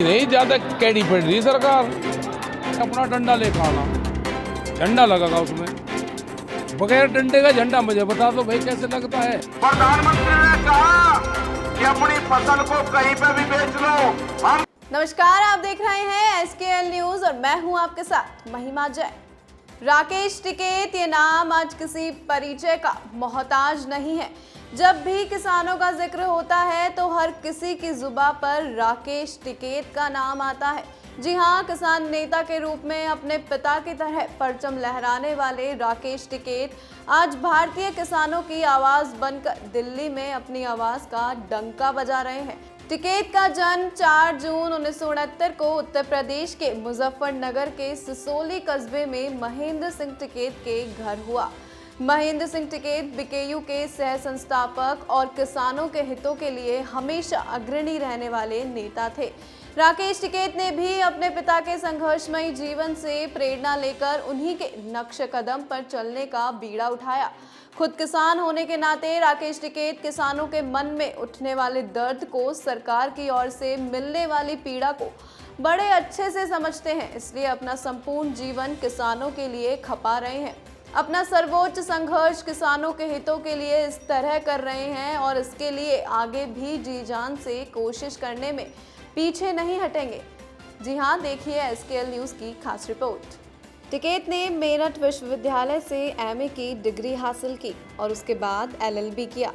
नहीं ज्यादा कैडी पड़ रही सरकार, अपना डंडा लेकर आना, झंडा लगेगा उसमें। बगैर डंडे का झंडा मुझे बता दो भाई कैसे लगता है। प्रधानमंत्री ने कहा कि अपनी फसल को कहीं पे भी बेच लो। हम नमस्कार, आप देख रहे हैं SKL न्यूज और मैं हूं आपके साथ महिमा जय। राकेश टिकैत ये नाम आज किसी परिचय का मोहताज नहीं है। जब भी किसानों का जिक्र होता है तो हर किसी की जुबान पर राकेश टिकैत का नाम आता है। जी हां, किसान नेता के रूप में अपने पिता की तरह परचम लहराने वाले राकेश टिकैत आज भारतीय किसानों की आवाज बनकर दिल्ली में अपनी आवाज का डंका बजा रहे हैं। टिकैत का जन्म 4 जून 1969 को उत्तर प्रदेश के मुजफ्फरनगर के सिसोली कस्बे में महेंद्र सिंह टिकैत के घर हुआ। महेंद्र सिंह टिकैत बीकेयू के सह संस्थापक और किसानों के हितों के लिए हमेशा अग्रणी रहने वाले नेता थे। राकेश टिकैत ने भी अपने पिता के संघर्षमयी जीवन से प्रेरणा लेकर उन्हीं के नक्श कदम पर चलने का बीड़ा उठाया। खुद किसान होने के नाते राकेश टिकैत किसानों के मन में उठने वाले दर्द को, सरकार की ओर से मिलने वाली पीड़ा को बड़े अच्छे से समझते हैं, इसलिए अपना संपूर्ण जीवन किसानों के लिए खपा रहे हैं। अपना सर्वोच्च संघर्ष किसानों के हितों के लिए इस तरह कर रहे हैं और इसके लिए आगे भी जी जान से कोशिश करने में पीछे नहीं हटेंगे। जी हां, देखिए SKL न्यूज की खास रिपोर्ट। टिकैत ने मेरठ विश्वविद्यालय से MA की डिग्री हासिल की और उसके बाद LLB किया।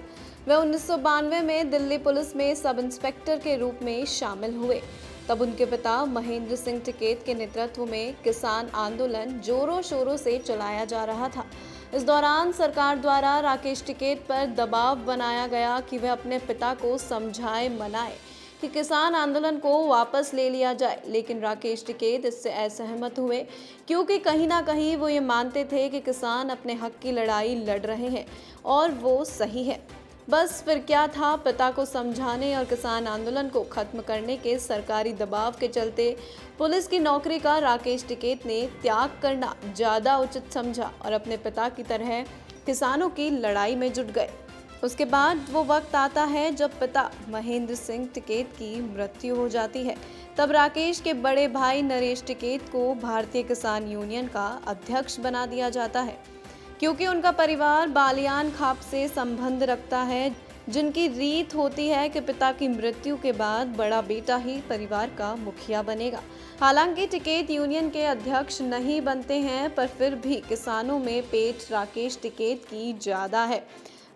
वह 1992 में दिल्ली पुलिस में सब इंस्पेक्टर के रूप में शामिल हुए। तब उनके पिता महेंद्र सिंह टिकैत के नेतृत्व में किसान आंदोलन जोरों शोरों से चलाया जा रहा था। इस दौरान सरकार द्वारा राकेश टिकैत पर दबाव बनाया गया कि वह अपने पिता को समझाए मनाए कि किसान आंदोलन को वापस ले लिया जाए, लेकिन राकेश टिकैत इससे असहमत हुए क्योंकि कहीं ना कहीं वो ये मानते थे कि किसान अपने हक की लड़ाई लड़ रहे हैं और वो सही है। बस फिर क्या था, पिता को समझाने और किसान आंदोलन को खत्म करने के सरकारी दबाव के चलते पुलिस की नौकरी का राकेश टिकैत ने त्याग करना ज़्यादा उचित समझा और अपने पिता की तरह किसानों की लड़ाई में जुट गए। उसके बाद वो वक्त आता है जब पिता महेंद्र सिंह टिकैत की मृत्यु हो जाती है। तब राकेश के बड़े भाई नरेश टिकैत को भारतीय किसान यूनियन का अध्यक्ष बना दिया जाता है, क्योंकि उनका परिवार बालियान खाप से संबंध रखता है, जिनकी रीत होती है कि पिता की मृत्यु के बाद बड़ा बेटा ही परिवार का मुखिया बनेगा। हालांकि टिकैत यूनियन के अध्यक्ष नहीं बनते हैं, पर फिर भी किसानों में पेट राकेश टिकैत की ज़्यादा है।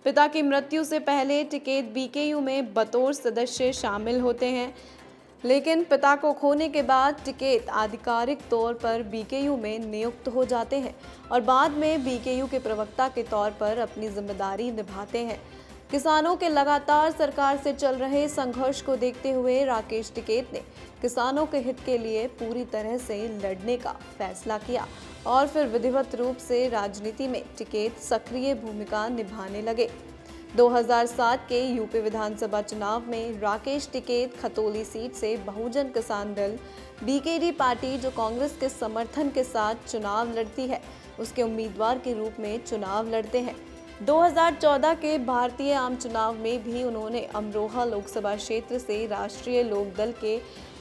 पिता की मृत्यु से पहले टिकैत बीकेयू में बतौर सदस्य शामिल होते हैं, लेकिन पिता को खोने के बाद टिकैत आधिकारिक तौर पर बीकेयू में नियुक्त हो जाते हैं और बाद में बीकेयू के प्रवक्ता के तौर पर अपनी जिम्मेदारी निभाते हैं। किसानों के लगातार सरकार से चल रहे संघर्ष को देखते हुए राकेश टिकैत ने किसानों के हित के लिए पूरी तरह से लड़ने का फैसला किया और फिर विधिवत रूप से राजनीति में टिकैत सक्रिय भूमिका निभाने लगे। 2007 के यूपी विधानसभा चुनाव में राकेश टिकैत खतौली सीट से बहुजन किसान दल BKD पार्टी, जो कांग्रेस के समर्थन के साथ चुनाव लड़ती है, उसके उम्मीदवार के रूप में चुनाव लड़ते हैं। 2014 के भारतीय आम चुनाव में भी उन्होंने अमरोहा लोकसभा क्षेत्र से राष्ट्रीय लोकदल के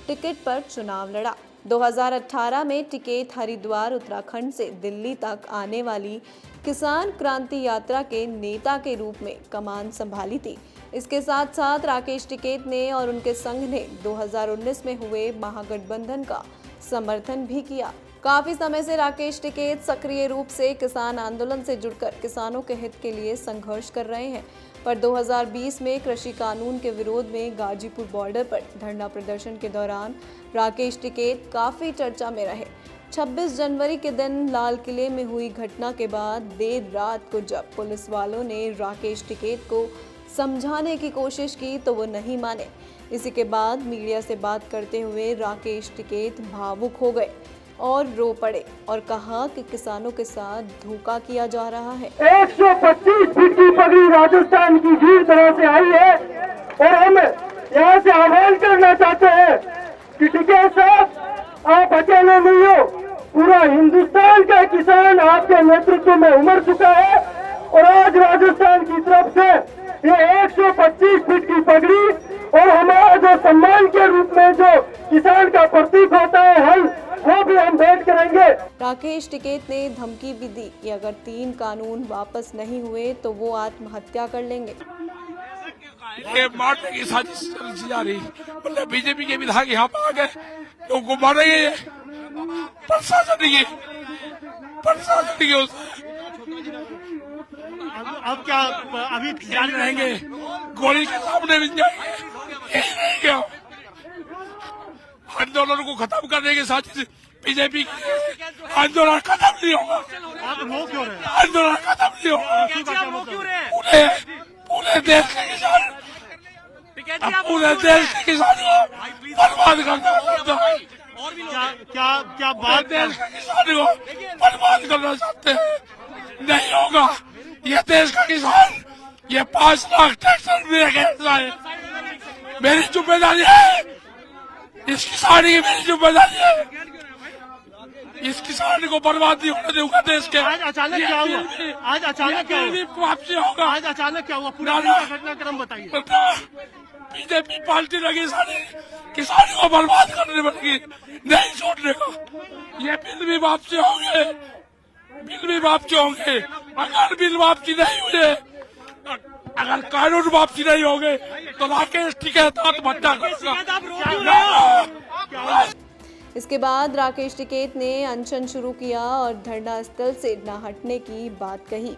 टिकट पर चुनाव लड़ा। 2018 में टिकैत हरिद्वार उत्तराखंड से दिल्ली तक आने वाली किसान क्रांति यात्रा के नेता के रूप में कमान संभाली थी। इसके साथ साथ राकेश टिकैत ने और उनके संघ ने 2019 में हुए महागठबंधन का समर्थन भी किया। काफी समय से राकेश टिकैत सक्रिय रूप से किसान आंदोलन से जुड़कर किसानों के हित के लिए संघर्ष कर रहे हैं, पर 2020 में कृषि कानून के विरोध में गाजीपुर बॉर्डर पर धरना प्रदर्शन के दौरान राकेश टिकैत काफी चर्चा में रहे। 26 जनवरी के दिन लाल किले में हुई घटना के बाद देर रात को जब पुलिस वालों ने राकेश टिकैत को समझाने की कोशिश की तो वो नहीं माने। इसी के बाद मीडिया से बात करते हुए राकेश टिकैत भावुक हो गए और रो पड़े और कहा कि किसानों के साथ धोखा किया जा रहा है। 125 फीट की पगड़ी राजस्थान की वीर तरह से आई है और हम यहाँ से आह्वान करना चाहते हैं कि टिकैत साहब, आप अकेले नहीं हो, पूरा हिंदुस्तान का किसान आपके नेतृत्व में उमड़ चुका है और आज राजस्थान की तरफ से ये 125 फीट की पगड़ी और हमारा जो सम्मान के रूप में जो किसान का प्रतीक होता है हल, वो भी हम भेंट करेंगे। राकेश टिकैत ने धमकी भी दी कि अगर 3 कानून वापस नहीं हुए तो वो आत्महत्या कर लेंगे। ये मारने की साजिश चली जा रही, मतलब बीजेपी के विधायक यहाँ पर आ गए, लोगों को मारेंगे, ये प्रशासन की अब क्या अभी जारी रहेंगे, गोली के सामने भी जाएंगे। आंदोलन को खत्म करने की साजिश बीजेपी की, आंदोलन खत्म नहीं होगा। आप रो क्यों रहे हैं? आंदोलन खत्म नहीं होगा। पूरे देश के किसान, पूरे देश के किसानों को बर्बाद करना, क्या बात देश के किसानों को बर्बाद करना चाहते हैं, नहीं होगा। ये देश का किसान, ये 5 लाख ट्रैक्टर मेरे है, मेरी जिम्मेदारी है, इस किसान की मेरी जिम्मेदारी है, इस किसान को बर्बाद नहीं होने दूंगा देश के। आज अचानक क्या हुआ? आज अचानक क्या हुआ? वापसी होगा। आज अचानक क्या हुआ? पूरा दिन का घटनाक्रम बताइए। बीजेपी पार्टी लगी सारी किसानों को बर्बाद करने लगी, नहीं छोड़ने का। ये बिल भी वापसी होंगे, अगर बिल वापसी नहीं हुए, अगर कानून वापसी नहीं होंगे तो राकेश टिकैत आत्महत्या करेगा। इसके बाद राकेश टिकैत ने अनशन शुरू किया और धरना स्थल से न हटने की बात कही।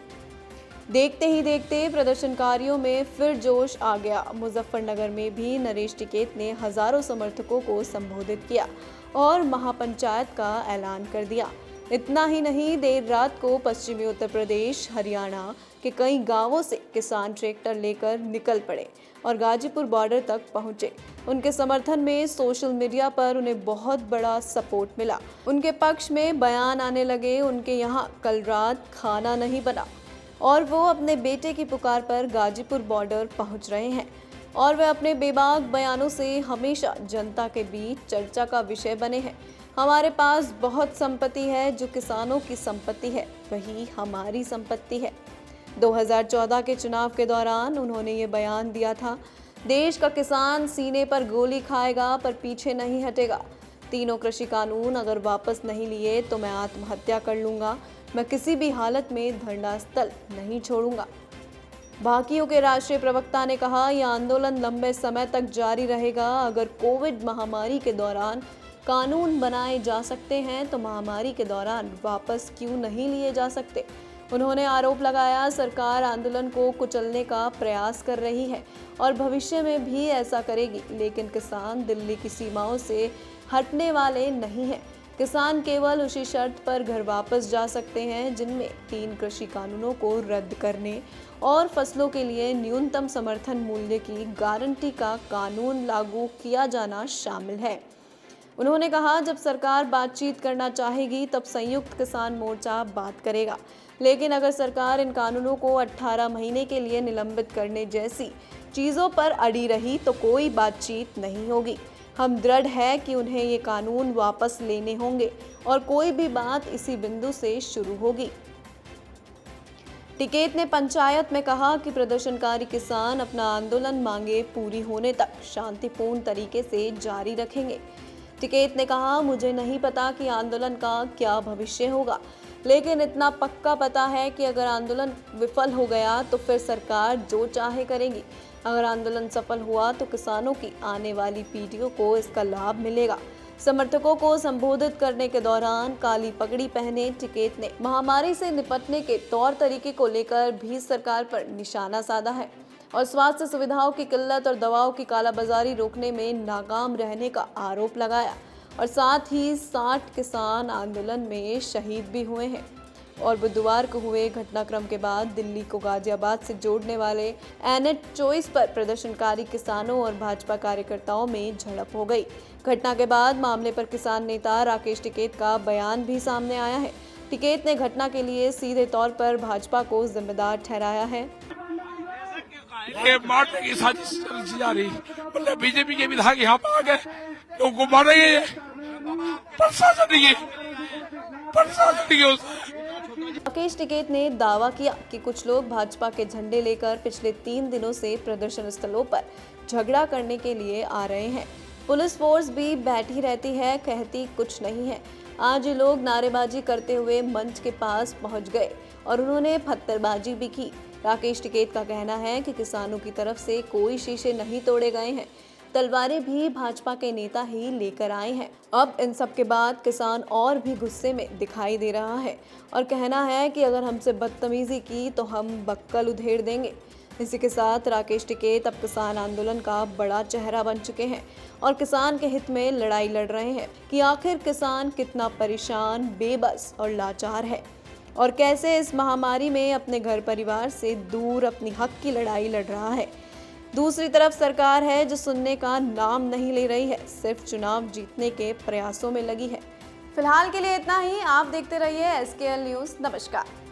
देखते ही देखते प्रदर्शनकारियों में फिर जोश आ गया। मुजफ्फरनगर में भी नरेश टिकैत ने हजारों समर्थकों को संबोधित किया और महापंचायत का ऐलान कर दिया। इतना ही नहीं, देर रात को पश्चिमी उत्तर प्रदेश, हरियाणा के कई गांवों से किसान ट्रैक्टर लेकर निकल पड़े और गाजीपुर बॉर्डर तक पहुंचे। उनके समर्थन में सोशल मीडिया पर उन्हें बहुत बड़ा सपोर्ट मिला। उनके पक्ष में बयान आने लगे। उनके यहाँ कल रात खाना नहीं बना और वो अपने बेटे की पुकार पर गाजीपुर बॉर्डर पहुंच रहे हैं और वे अपने बेबाक बयानों से हमेशा जनता के बीच चर्चा का विषय बने हैं। हमारे पास बहुत संपत्ति है, जो किसानों की संपत्ति है वही हमारी संपत्ति है। 2014 के चुनाव के दौरान उन्होंने ये बयान दिया था, देश का किसान सीने पर गोली खाएगा पर पीछे नहीं हटेगा। तीनों कृषि कानून अगर वापस नहीं लिए तो मैं आत्महत्या कर लूंगा। मैं किसी भी हालत में धरना स्थल नहीं छोड़ूंगा। बाकियों के राष्ट्रीय प्रवक्ता ने कहा, यह आंदोलन लंबे समय तक जारी रहेगा। अगर कोविड महामारी के दौरान कानून बनाए जा सकते हैं तो महामारी के दौरान वापस क्यों नहीं लिए जा सकते। उन्होंने आरोप लगाया, सरकार आंदोलन को कुचलने का प्रयास कर रही है और भविष्य में भी ऐसा करेगी, लेकिन किसान दिल्ली की सीमाओं से हटने वाले नहीं हैं। किसान केवल उसी शर्त पर घर वापस जा सकते हैं जिनमें 3 कृषि कानूनों को रद्द करने और फसलों के लिए न्यूनतम समर्थन मूल्य की गारंटी का कानून लागू किया जाना शामिल है। उन्होंने कहा, जब सरकार बातचीत करना चाहेगी तब संयुक्त किसान मोर्चा बात करेगा, लेकिन अगर सरकार इन कानूनों को 18 महीने के लिए निलंबित करने जैसी चीज़ों पर अड़ी रही तो कोई बातचीत नहीं होगी। हम दृढ़ है कि उन्हें ये कानून वापस लेने होंगे और कोई भी बात इसी बिंदु से शुरू होगी। टिकैत ने पंचायत में कहा कि प्रदर्शनकारी किसान अपना आंदोलन मांगे पूरी होने तक शांतिपूर्ण तरीके से जारी रखेंगे। टिकैत ने कहा, मुझे नहीं पता कि आंदोलन का क्या भविष्य होगा, लेकिन इतना पक्का पता है कि अगर आंदोलन विफल हो गया तो फिर सरकार जो चाहे करेगी। अगर आंदोलन सफल हुआ तो किसानों की आने वाली पीढ़ियों को इसका लाभ मिलेगा। समर्थकों को संबोधित करने के दौरान काली पगड़ी पहने टिकैत ने महामारी से निपटने के तौर तरीके को लेकर भी सरकार पर निशाना साधा है और स्वास्थ्य सुविधाओं की किल्लत और दवाओं की कालाबाजारी रोकने में नाकाम रहने का आरोप लगाया और साथ ही 60 किसान आंदोलन में शहीद भी हुए हैं। और बुधवार को हुए घटनाक्रम के बाद दिल्ली को गाजियाबाद से जोड़ने वाले NH 24 पर प्रदर्शनकारी किसानों और भाजपा कार्यकर्ताओं में झड़प हो गई। घटना के बाद मामले पर किसान नेता राकेश टिकैत का बयान भी सामने आया है। टिकैत ने घटना के लिए सीधे तौर पर भाजपा को जिम्मेदार ठहराया है। ये मारने की साजिश चली जा रही, मतलब बीजेपी के विधायक यहाँ पर आ गए, लोगों को मारेंगे, प्रशासन की राकेश टिकैत ने दावा किया कि कुछ लोग भाजपा के झंडे लेकर पिछले 3 दिनों से प्रदर्शन स्थलों पर झगड़ा करने के लिए आ रहे हैं। पुलिस फोर्स भी बैठी रहती है, कहती कुछ नहीं है। आज ये लोग नारेबाजी करते हुए मंच के पास पहुंच गए और उन्होंने पत्थरबाजी भी की। राकेश टिकैत का कहना है कि किसानों की तरफ से कोई शीशे नहीं तोड़े गए हैं, तलवारें भी भाजपा के नेता ही लेकर आए हैं। अब इन सब के बाद किसान और भी गुस्से में दिखाई दे रहा है और कहना है कि अगर हमसे बदतमीजी की तो हम बक्कल उधेड़ देंगे। इसी के साथ राकेश टिकैत अब किसान आंदोलन का बड़ा चेहरा बन चुके हैं और किसान के हित में लड़ाई लड़ रहे हैं कि आखिर किसान कितना परेशान, बेबस और लाचार है और कैसे इस महामारी में अपने घर परिवार से दूर अपनी हक की लड़ाई लड़ रहा है। दूसरी तरफ सरकार है जो सुनने का नाम नहीं ले रही है, सिर्फ चुनाव जीतने के प्रयासों में लगी है। फिलहाल के लिए इतना ही। आप देखते रहिए SKL न्यूज़। नमस्कार।